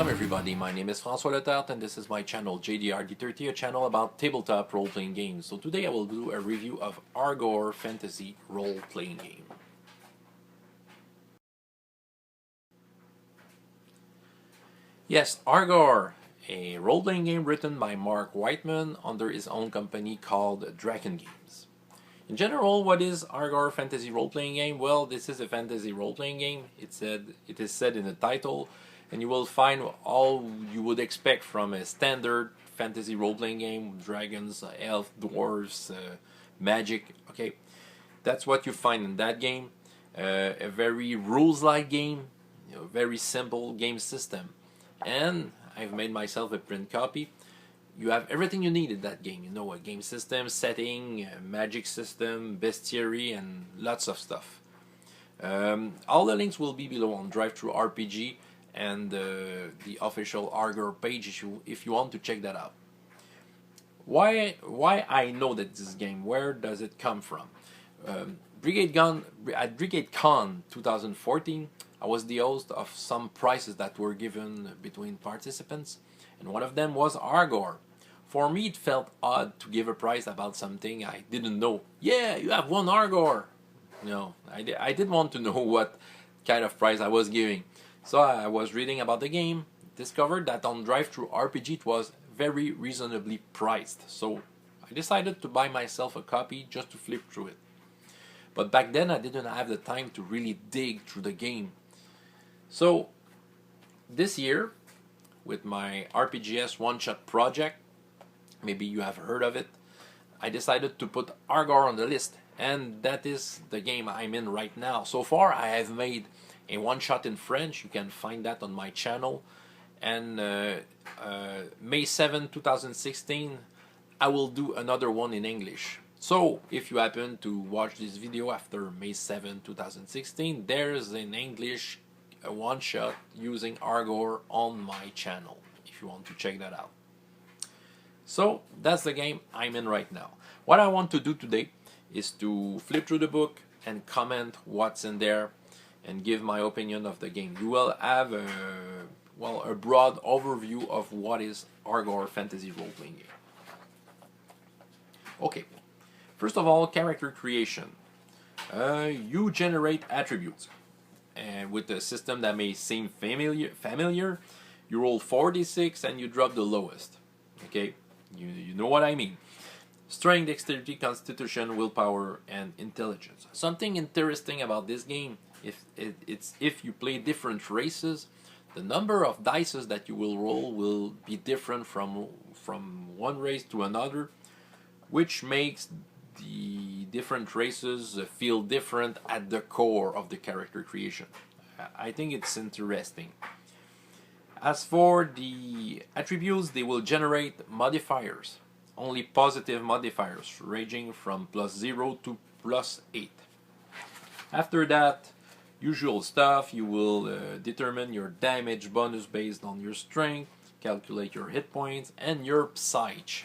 Welcome everybody, my name is François Letarte and this is my channel D30, a channel about tabletop role-playing games. So today I will do a review of Argor fantasy role-playing game. Yes, Argor, a role-playing game written by Mark Wightman under his own company called Dragon Games. In general, what is Argor fantasy role-playing game? Well, this is a fantasy role-playing game. It is said in the title, and you will find all you would expect from a standard fantasy role-playing game: dragons, elves, dwarves, magic. Okay, that's what you find in that game. A very rules-like game, very simple game system, and I've made myself a print copy. You have everything you need in that game. A game system, setting, magic system, bestiary, and lots of stuff. All the links will be below on D30-30 and the official Argor page if you want to check that out. Why I know that this game? Where does it come from? At Brigade Con 2014, I was the host of some prizes that were given between participants, and one of them was Argor. For me, it felt odd to give a prize about something I didn't know. Yeah, you have won Argor. No, I didn't want to know what kind of prize I was giving. So I was reading about the game, discovered that on D30-30 it was very reasonably priced. So I decided to buy myself a copy just to flip through it. But back then I didn't have the time to really dig through the game. So this year, with my RPGS OneShot Project, maybe you have heard of it, I decided to put Argor on the list, and that is the game I'm in right now. So far I have made a one-shot in French. You can find that on my channel, and May 7, 2016 I will do another one in English. So if you happen to watch this video after May 7, 2016, there's an English one-shot using Argor on my channel if you want to check that out. So that's the game I'm in right now. What I want to do today is to flip through the book and comment what's in there and give my opinion of the game. You will have a broad overview of what is Argor fantasy role-playing game. Okay, first of all, character creation. You generate attributes, and with a system that may seem familiar, you roll 4d6 and you drop the lowest. Okay, you know what I mean. Strength, dexterity, constitution, willpower, and intelligence. Something interesting about this game, if you play different races, the number of dices that you will roll will be different from one race to another, which makes the different races feel different at the core of the character creation. I think it's interesting. As for the attributes, they will generate modifiers, only positive modifiers, ranging from +0 to +8. After that, usual stuff, you will determine your damage bonus based on your strength, calculate your hit points, and your psyche,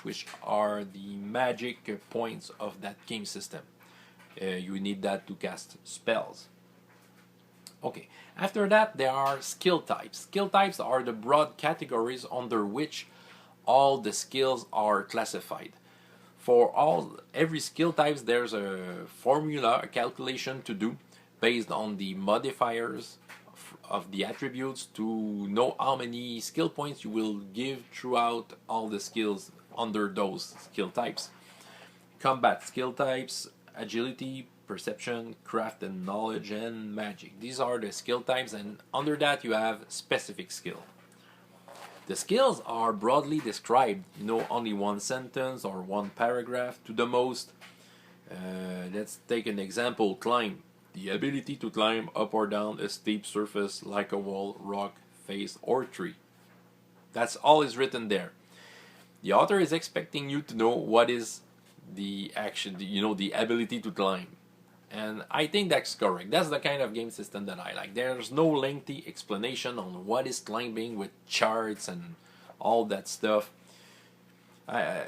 which are the magic points of that game system. You need that to cast spells. Okay, after that there are skill types. Skill types are the broad categories under which all the skills are classified. For every skill types there's a formula, a calculation to do based on the modifiers of the attributes to know how many skill points you will give throughout all the skills under those skill types. Combat skill types: agility, perception, craft and knowledge, and magic. These are the skill types, and under that you have specific skill. The skills are broadly described, only one sentence or one paragraph to the most. Let's take an example. Climb: the ability to climb up or down a steep surface like a wall, rock, face, or tree. That's all is written there. The author is expecting you to know what is the action, the ability to climb. And I think that's correct. That's the kind of game system that I like. There's no lengthy explanation on what is climbing with charts and all that stuff.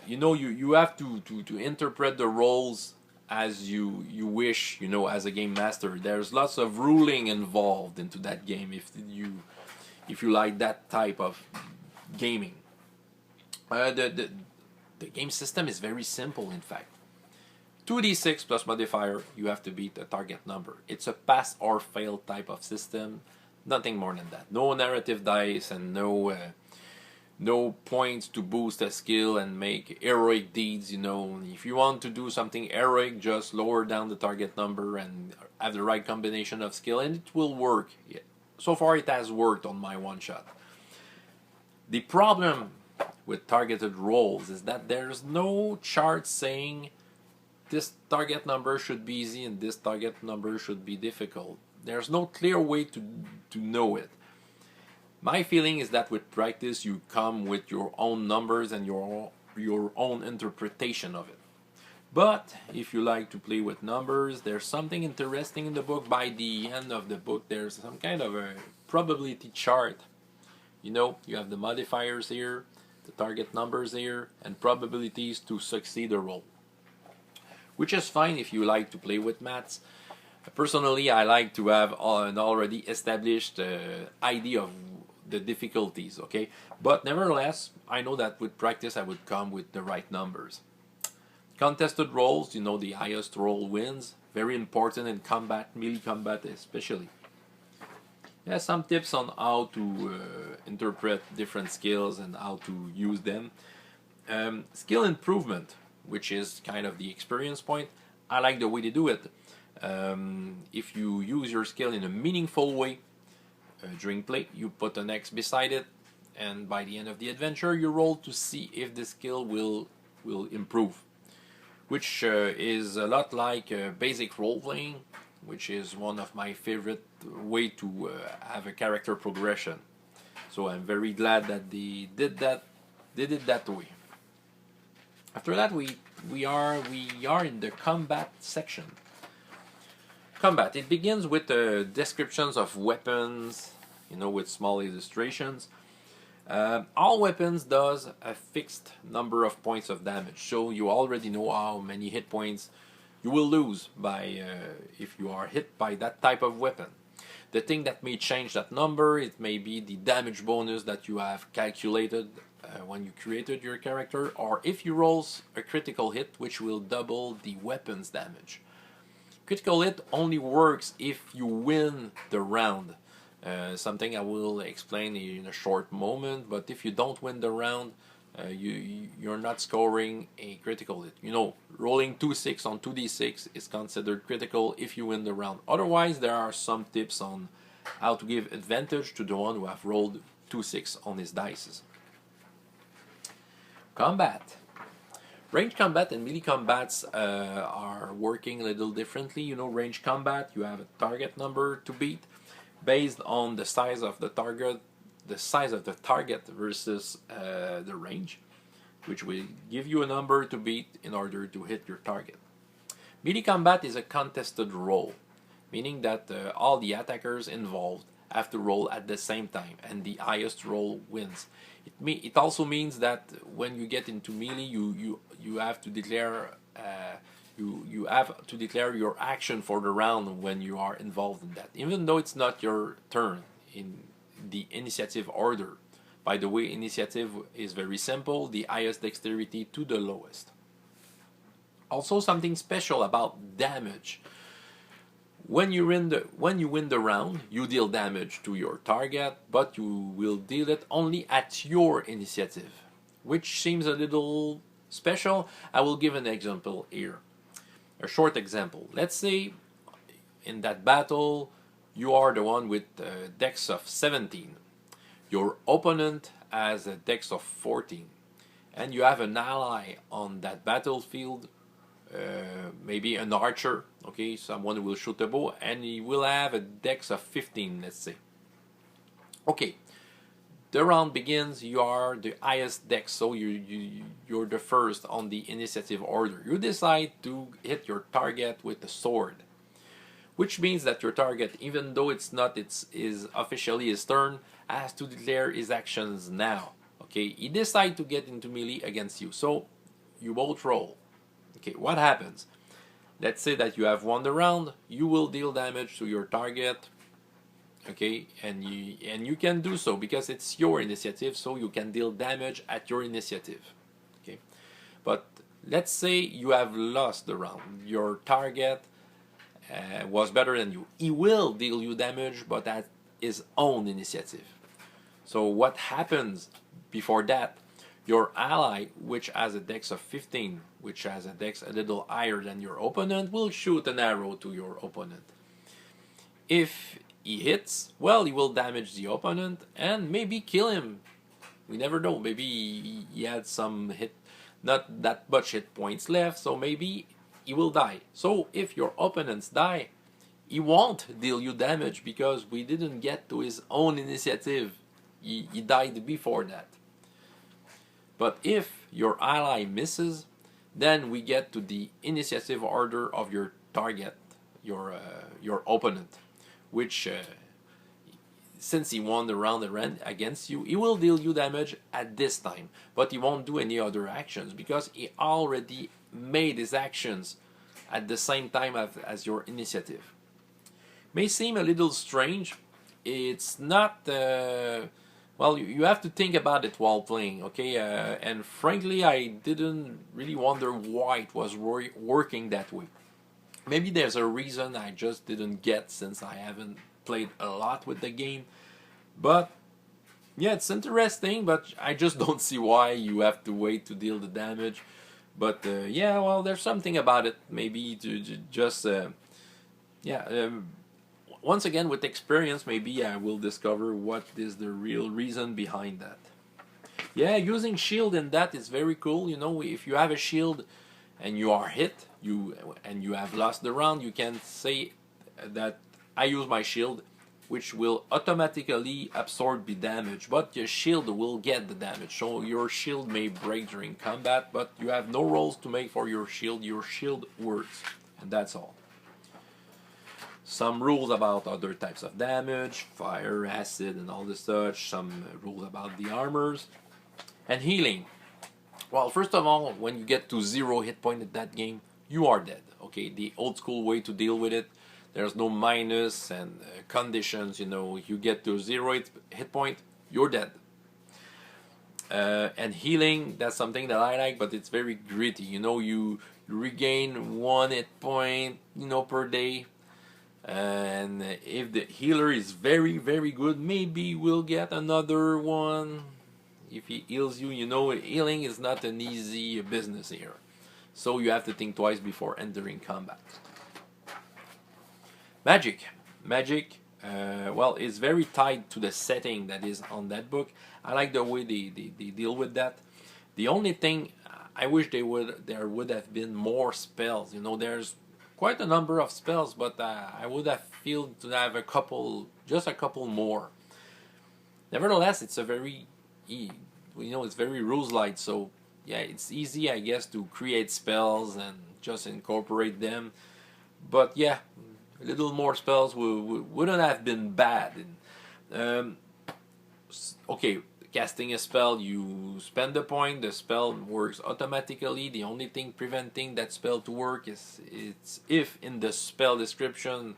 You have to interpret the roles as you wish, as a game master. There's lots of ruling involved into that game. If if you like that type of gaming. The game system is very simple, in fact. 2d6 plus modifier, you have to beat a target number. It's a pass or fail type of system, nothing more than that. No narrative dice and no points to boost a skill and make heroic deeds, you know. If you want to do something heroic, just lower down the target number and have the right combination of skill, and it will work. So far it has worked on my one-shot. The problem with targeted rolls is that there's no chart saying this target number should be easy and this target number should be difficult. There's no clear way to know it. My feeling is that with practice you come with your own numbers and your own interpretation of it. But if you like to play with numbers, there's something interesting in the book. By the end of the book, there's some kind of a probability chart. You know, you have the modifiers here, the target numbers here, and probabilities to succeed a roll, which is fine if you like to play with maths. Personally, I like to have an already established idea of the difficulties, okay? But nevertheless, I know that with practice I would come with the right numbers. Contested rolls, you know, the highest roll wins. Very important in combat, melee combat especially. Yeah, some tips on how to interpret different skills and how to use them. Skill improvement, which is kind of the experience point. I like the way they do it. If you use your skill in a meaningful way during play, you put an X beside it, and by the end of the adventure you roll to see if the skill will improve, which is a lot like basic role playing, which is one of my favorite way to have a character progression. So I'm very glad that they did it that way. After that, we are in the combat section. Combat. It begins with descriptions of weapons, you know, with small illustrations. All weapons does a fixed number of points of damage, so you already know how many hit points you will lose by if you are hit by that type of weapon. The thing that may change that number, it may be the damage bonus that you have calculated when you created your character, or if you roll a critical hit, which will double the weapon's damage. Critical hit only works if you win the round. Something I will explain in a short moment, but if you don't win the round, you're not scoring a critical hit. You know, rolling 2-6 on 2d6 is considered critical if you win the round. Otherwise, there are some tips on how to give advantage to the one who have rolled 2-6 on his dice. Combat. Range combat and melee combats are working a little differently. You know, range combat, you have a target number to beat based on the size of the target, versus the range, which will give you a number to beat in order to hit your target. Melee combat is a contested roll, meaning that all the attackers involved have to roll at the same time, and the highest roll wins. It also means that when you get into melee, you have to declare you have to declare your action for the round when you are involved in that, even though it's not your turn in the initiative order. By the way, initiative is very simple: the highest dexterity to the lowest. Also, something special about damage. When you win the round, you deal damage to your target, but you will deal it only at your initiative, which seems a little special. I will give an example here. A short example. Let's say in that battle you are the one with a dex of 17. Your opponent has a dex of 14, and you have an ally on that battlefield. Maybe an archer, okay, someone who will shoot a bow, and he will have a dex of 15, let's say. Okay, the round begins. You are the highest dex, so you're the first on the initiative order. You decide to hit your target with a sword, which means that your target, even though it's not is officially his turn, has to declare his actions now. Okay, he decides to get into melee against you, so you both roll. Okay, what happens? Let's say that you have won the round. You will deal damage to your target. Okay, and you can do so because it's your initiative, so you can deal damage at your initiative. Okay, but let's say you have lost the round. Your target was better than you. He will deal you damage, but at his own initiative. So what happens before that? Your ally, which has a dex of 15, which has a dex a little higher than your opponent, will shoot an arrow to your opponent. If he hits, well, he will damage the opponent and maybe kill him. We never know. Maybe he had some hit, not that much hit points left, so maybe he will die. So if your opponents die, he won't deal you damage because we didn't get to his own initiative. He died before that. But if your ally misses, then we get to the initiative order of your target, your opponent, which since he won the round against you, he will deal you damage at this time, but he won't do any other actions because he already made his actions at the same time as your initiative. May seem a little strange. It's not. Well, you have to think about it while playing, okay? And frankly, I didn't really wonder why it was working that way. Maybe there's a reason I just didn't get since I haven't played a lot with the game. But yeah, it's interesting, but I just don't see why you have to wait to deal the damage. But yeah, well, there's something about it. Maybe to just once again, with experience, maybe I will discover what is the real reason behind that. Yeah, using shield in that is very cool. You know, if you have a shield and you are hit, you have lost the round, you can say that I use my shield, which will automatically absorb the damage, but your shield will get the damage. So your shield may break during combat, but you have no rolls to make for your shield. Your shield works, and that's all. Some rules about other types of damage, fire, acid, and all this such. Some rules about the armors. And healing. Well, first of all, when you get to 0 hit point at that game, you are dead. Okay, the old school way to deal with it. There's no minus and conditions, you know. If you get to 0 hit point, you're dead. And healing, that's something that I like, but it's very gritty. You know, you regain 1 hit point, you know, per day. And if the healer is very, very good, maybe we'll get another one. If he heals you, you know, healing is not an easy business here. So you have to think twice before entering combat. Magic. Well, it's very tied to the setting that is on that book. I like the way they deal with that. The only thing, I wish there would have been more spells. You know, there's quite a number of spells, but I would have felt to have just a couple more. Nevertheless, it's a very, it's very rules light, so yeah, it's easy, I guess, to create spells and just incorporate them. But yeah, a little more spells wouldn't have been bad. Okay, casting a spell, you spend the point, the spell works automatically. The only thing preventing that spell to work is if in the spell description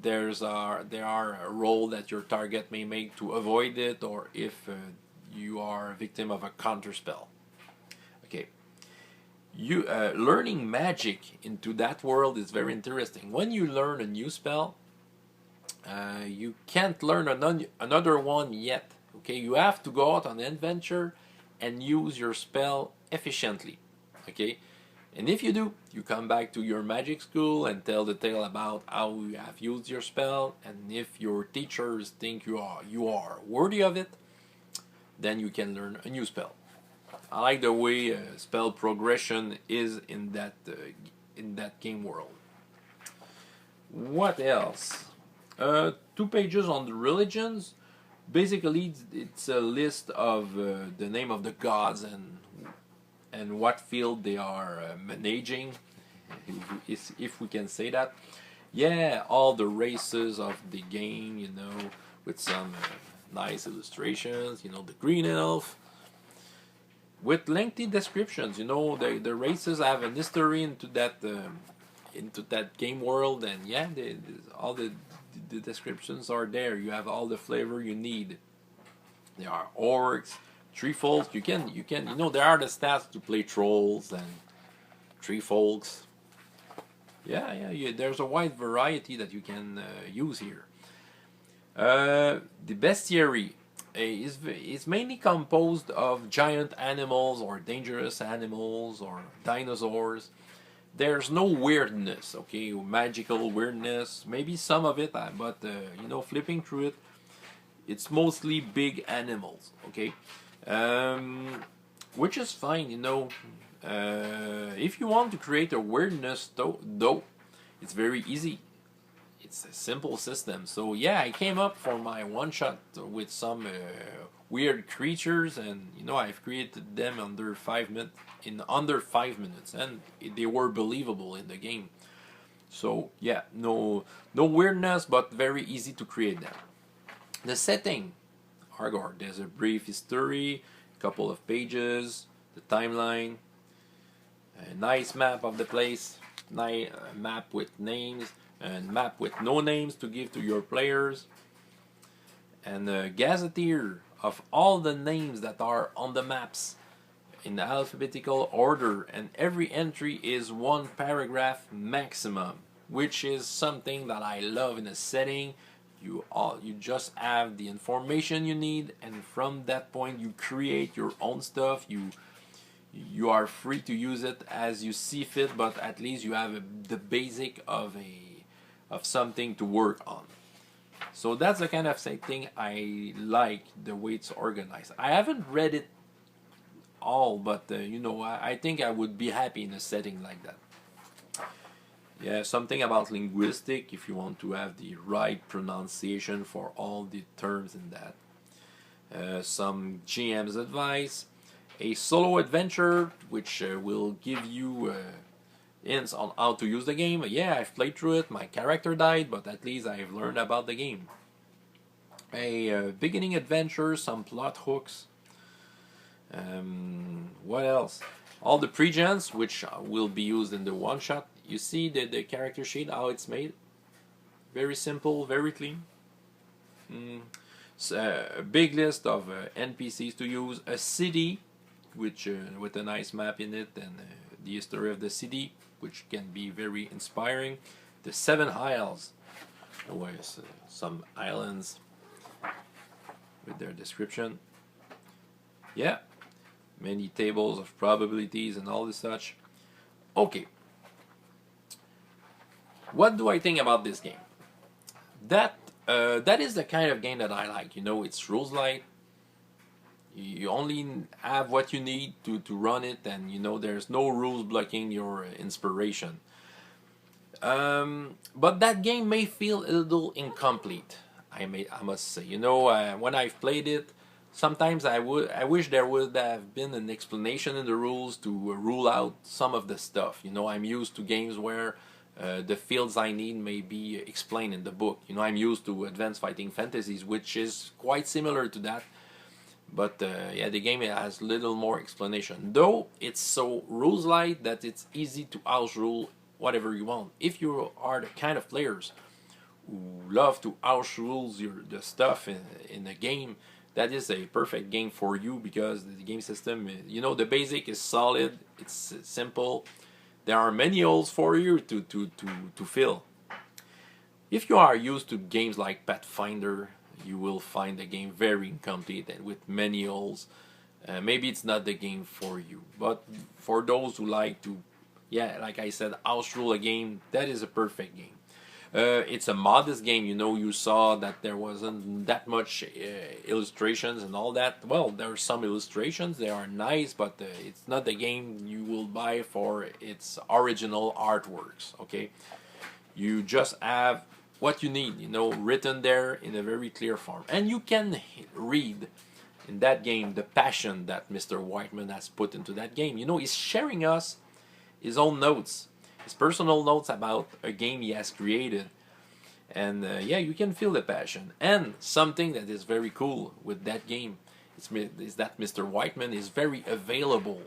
there are a roll that your target may make to avoid it, or if you are a victim of a counter spell. Okay, you learning magic into that world is very interesting. When you learn a new spell, you can't learn another one yet. Okay, you have to go out on an adventure and use your spell efficiently. Okay, and if you do, you come back to your magic school and tell the tale about how you have used your spell. And if your teachers think you are worthy of it, then you can learn a new spell. I like the way spell progression is in that game world. What else? 2 pages on the religions. Basically, it's a list of the name of the gods and what field they are managing, if we can say that. Yeah, all the races of the game, you know, with some nice illustrations. You know, the green elf, with lengthy descriptions. You know, the races have an history into that game world, and yeah, all the the descriptions are there. You have all the flavor you need. There are orcs, tree folks. You can there are the stats to play trolls and tree folks. There's a wide variety that you can use here. The bestiary is mainly composed of giant animals or dangerous animals or dinosaurs. There's no weirdness, okay, magical weirdness. Maybe some of it, but flipping through it, it's mostly big animals, okay, which is fine, If you want to create a weirdness, though, it's very easy. It's a simple system. So yeah, I came up for my one shot with some weird creatures, and I've created them under 5 minutes. In under 5 minutes, and they were believable in the game. So yeah, no weirdness, but very easy to create them. The setting, Argor. There's a brief history, a couple of pages, the timeline, a nice map of the place, map with names, and map with no names to give to your players, and a gazetteer of all the names that are on the maps in alphabetical order, and every entry is 1 paragraph maximum, which is something that I love in a setting. You just have the information you need, and from that point you create your own stuff. You are free to use it as you see fit, but at least you have the basic of something to work on. So that's the kind of thing I like, the way it's organized. I haven't read it all, but I think I would be happy in a setting like that. Yeah, something about linguistic, if you want to have the right pronunciation for all the terms in that. Some GM's advice, a solo adventure which will give you hints on how to use the game. Yeah, I've played through it, my character died, but at least I've learned about the game. A beginning adventure, some plot hooks. What else? All the pre-gens, which will be used in the one shot. You see the character sheet, how it's made. Very simple, very clean. A big list of NPCs to use. A city, which with a nice map in it, and the history of the city, which can be very inspiring. The 7 Isles, some islands with their description. Yeah. Many tables of probabilities and all this such. Okay. What do I think about this game? That is the kind of game that I like. It's rules light. You only have what you need to run it, and there's no rules blocking your inspiration. But that game may feel a little incomplete. I must say. When I've played it, sometimes I wish there would have been an explanation in the rules to rule out some of the stuff. I'm used to games where the fields I need may be explained in the book. I'm used to advanced fighting fantasies, which is quite similar to that. But the game has little more explanation. Though it's so rules light that it's easy to house rule whatever you want. If you are the kind of players who love to house rules the stuff in a game, that is a perfect game for you, because the game system, the basic is solid, it's simple. There are many holes for you to fill. If you are used to games like Pathfinder, you will find the game very incomplete and with many holes. Maybe it's not the game for you, but for those who like to, like I said, house rule a game, that is a perfect game. It's a modest game. You saw that there wasn't that much illustrations and all that. Well, there are some illustrations, they are nice, but it's not the game you will buy for its original artworks, okay? You just have what you need, written there in a very clear form. And you can read in that game the passion that Mr. Wightman has put into that game. He's sharing us his own notes, his personal notes about a game he has created. And you can feel the passion. And something that is very cool with that game is that Mr. Wightman is very available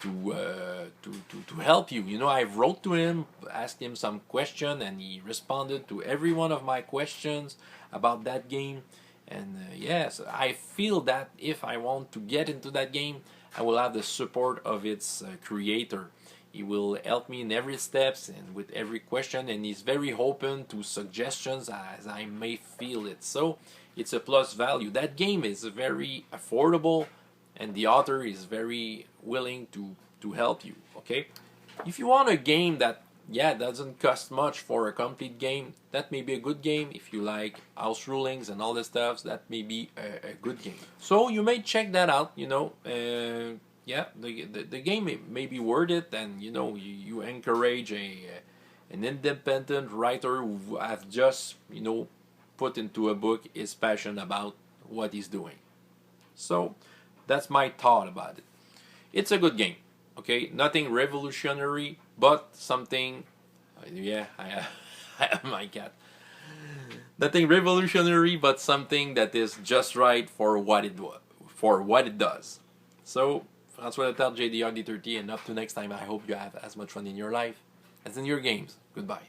to help you. You know, I wrote to him, asked him some question, and he responded to every one of my questions about that game. And yes, I feel that if I want to get into that game, I will have the support of its creator. He will help me in every steps and with every question, and he's very open to suggestions as I may feel it. So it's a plus value. That game is very affordable, and the author is very willing to help you. Okay, if you want a game that doesn't cost much for a complete game, that may be a good game. If you like house rulings and all the stuff, that may be a good game. So you may check that out. You know, the game may be worth it, and you know you encourage an independent writer who have just put into a book his passion about what he's doing. So that's my thought about it. It's a good game. Okay, nothing revolutionary, but something. I have my cat. Nothing revolutionary, but something that is just right for what it does. So, François Leterre, JDR D30, and up to next time. I hope you have as much fun in your life as in your games. Goodbye.